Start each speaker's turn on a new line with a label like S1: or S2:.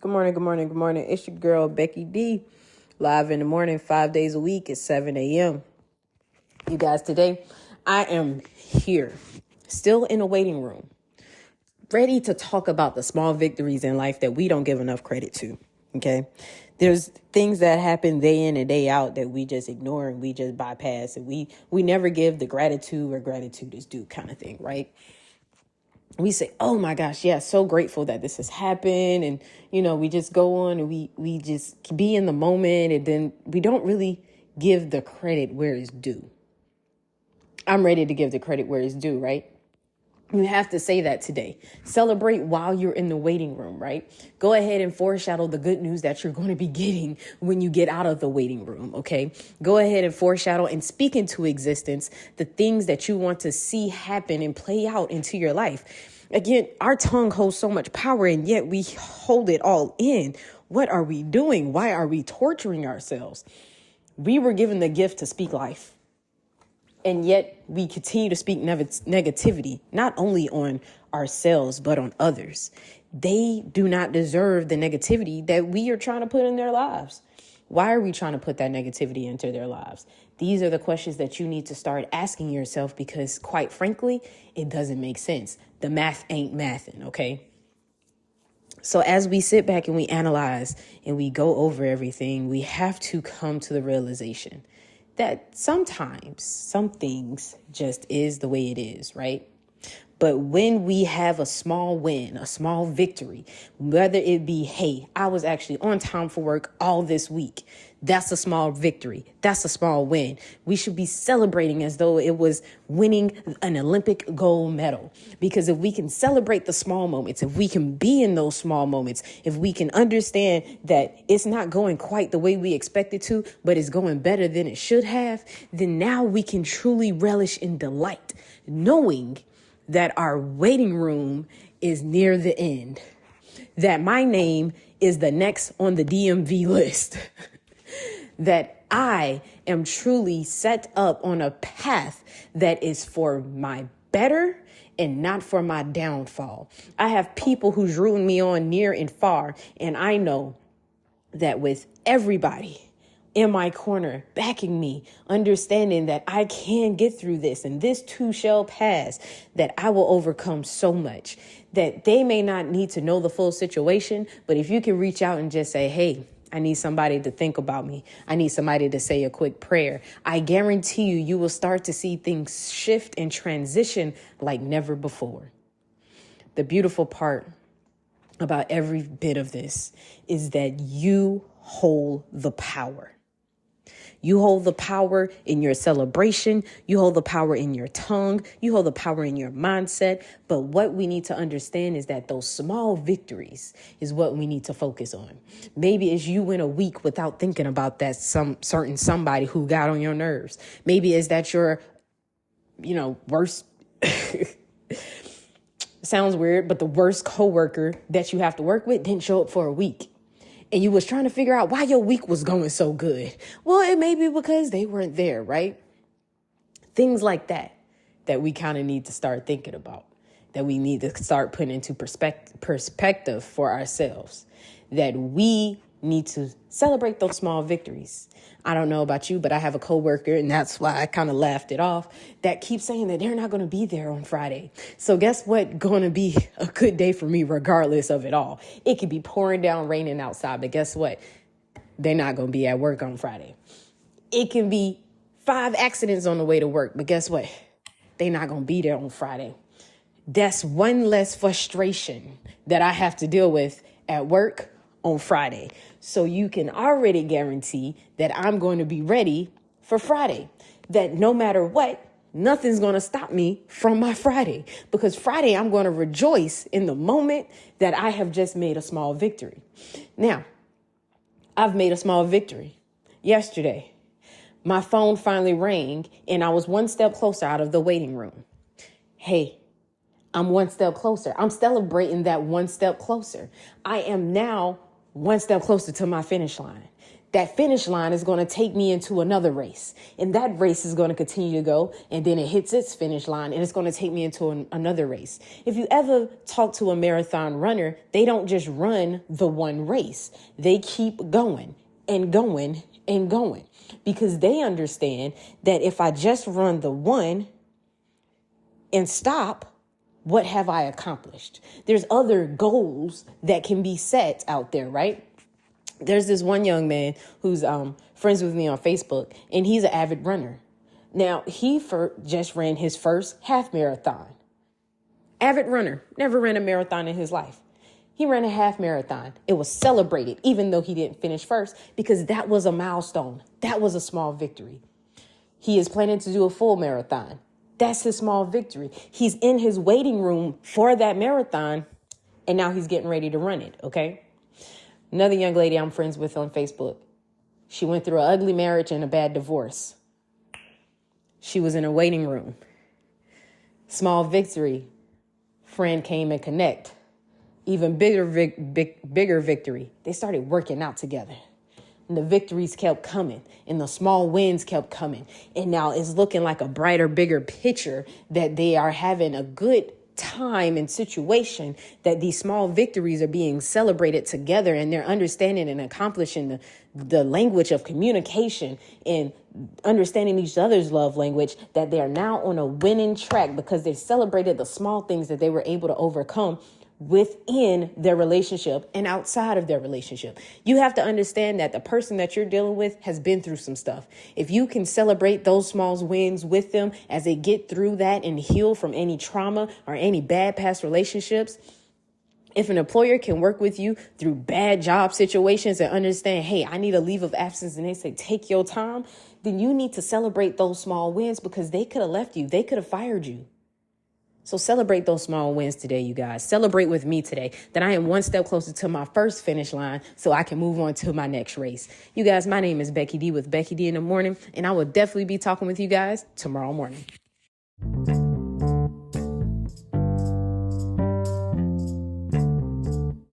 S1: Good morning, good morning, good morning. It's your girl, Becky D. Live in the morning, 5 days a week at 7 a.m. You guys, today I am here, still in a waiting room, ready to talk about the small victories in life that we don't give enough credit to, okay? There's things that happen day in and day out that we just ignore and we just bypass, and we never give the gratitude where gratitude is due kind of thing, right? We say, oh my gosh, yeah, so grateful that this has happened. And, we just go on and we just be in the moment, and then we don't really give the credit where it's due. I'm ready to give the credit where it's due, right? You have to say that today. Celebrate while you're in the waiting room, right? Go ahead and foreshadow the good news that you're going to be getting when you get out of the waiting room, okay? Go ahead and foreshadow and speak into existence the things that you want to see happen and play out into your life. Again, our tongue holds so much power, and yet we hold it all in. What are we doing? Why are we torturing ourselves? We were given the gift to speak life. And yet we continue to speak negativity, not only on ourselves, but on others. They do not deserve the negativity that we are trying to put in their lives. Why are we trying to put that negativity into their lives? These are the questions that you need to start asking yourself, because quite frankly, it doesn't make sense. The math ain't mathing, okay? So as we sit back and we analyze and we go over everything, we have to come to the realization that sometimes some things just is the way it is, right? But when we have a small win, a small victory, whether it be, hey, I was actually on time for work all this week. That's a small victory. That's a small win. We should be celebrating as though it was winning an Olympic gold medal. Because if we can celebrate the small moments, if we can be in those small moments, if we can understand that it's not going quite the way we expect it to, but it's going better than it should have, then now we can truly relish in delight, knowing that our waiting room is near the end, that my name is the next on the DMV list, that I am truly set up on a path that is for my better and not for my downfall. I have people who's rooting me on near and far, and I know that with everybody in my corner, backing me, understanding that I can get through this and this too shall pass, that I will overcome so much, that they may not need to know the full situation. But if you can reach out and just say, hey, I need somebody to think about me, I need somebody to say a quick prayer, I guarantee you will start to see things shift and transition like never before. The beautiful part about every bit of this is that you hold the power. You hold the power in your celebration. You hold the power in your tongue. You hold the power in your mindset. But what we need to understand is that those small victories is what we need to focus on. Maybe it's you went a week without thinking about that certain somebody who got on your nerves. Maybe it's that your, worst, sounds weird, but the worst coworker that you have to work with didn't show up for a week. And you was trying to figure out why your week was going so good. Well, it may be because they weren't there, right? Things like that we kind of need to start thinking about, that we need to start putting into perspective for ourselves, that we need to celebrate those small victories. I don't know about you, but I have a coworker, and that's why I kind of laughed it off, that keeps saying that they're not going to be there on Friday. So guess what? Going to be a good day for me regardless of it all. It could be pouring down, raining outside, but guess what? They're not going to be at work on Friday. It can be 5 accidents on the way to work, but guess what? They're not going to be there on Friday. That's one less frustration that I have to deal with at work on Friday. So you can already guarantee that I'm going to be ready for Friday, that no matter what, nothing's going to stop me from my Friday, because Friday I'm going to rejoice in the moment that I have just made a small victory. Now, I've made a small victory. Yesterday, my phone finally rang and I was one step closer out of the waiting room. Hey, I'm one step closer. I'm celebrating that one step closer. I am now one step closer to my finish line. that finish line is going to take me into another race. And that race is going to continue to go. And then it hits its finish line and it's going to take me into another race. If you ever talk to a marathon runner, they don't just run the one race. They keep going and going and going because they understand that if I just run the one and stop, what have I accomplished? There's other goals that can be set out there, right? There's this one young man who's friends with me on Facebook, and he's an avid runner. Now, he just ran his first half marathon. Avid runner, never ran a marathon in his life. He ran a half marathon. It was celebrated, even though he didn't finish first, because that was a milestone. That was a small victory. He is planning to do a full marathon. That's his small victory. He's in his waiting room for that marathon, and now he's getting ready to run it, okay? Another young lady I'm friends with on Facebook. She went through an ugly marriage and a bad divorce. She was in a waiting room. Small victory. Friend came and connect. Even bigger victory. They started working out together. And the victories kept coming and the small wins kept coming. And now it's looking like a brighter, bigger picture that they are having a good time and situation, that these small victories are being celebrated together and they're understanding and accomplishing the language of communication and understanding each other's love language, that they are now on a winning track because they celebrated the small things that they were able to overcome within their relationship and outside of their relationship. You have to understand that the person that you're dealing with has been through some stuff. If you can celebrate those small wins with them as they get through that and heal from any trauma or any bad past relationships, if an employer can work with you through bad job situations and understand, hey, I need a leave of absence, and they say, take your time, then you need to celebrate those small wins because they could have left you. They could have fired you. So celebrate those small wins today, you guys. Celebrate with me today that I am one step closer to my first finish line so I can move on to my next race. You guys, my name is Becky D with Becky D in the Morning, and I will definitely be talking with you guys tomorrow morning.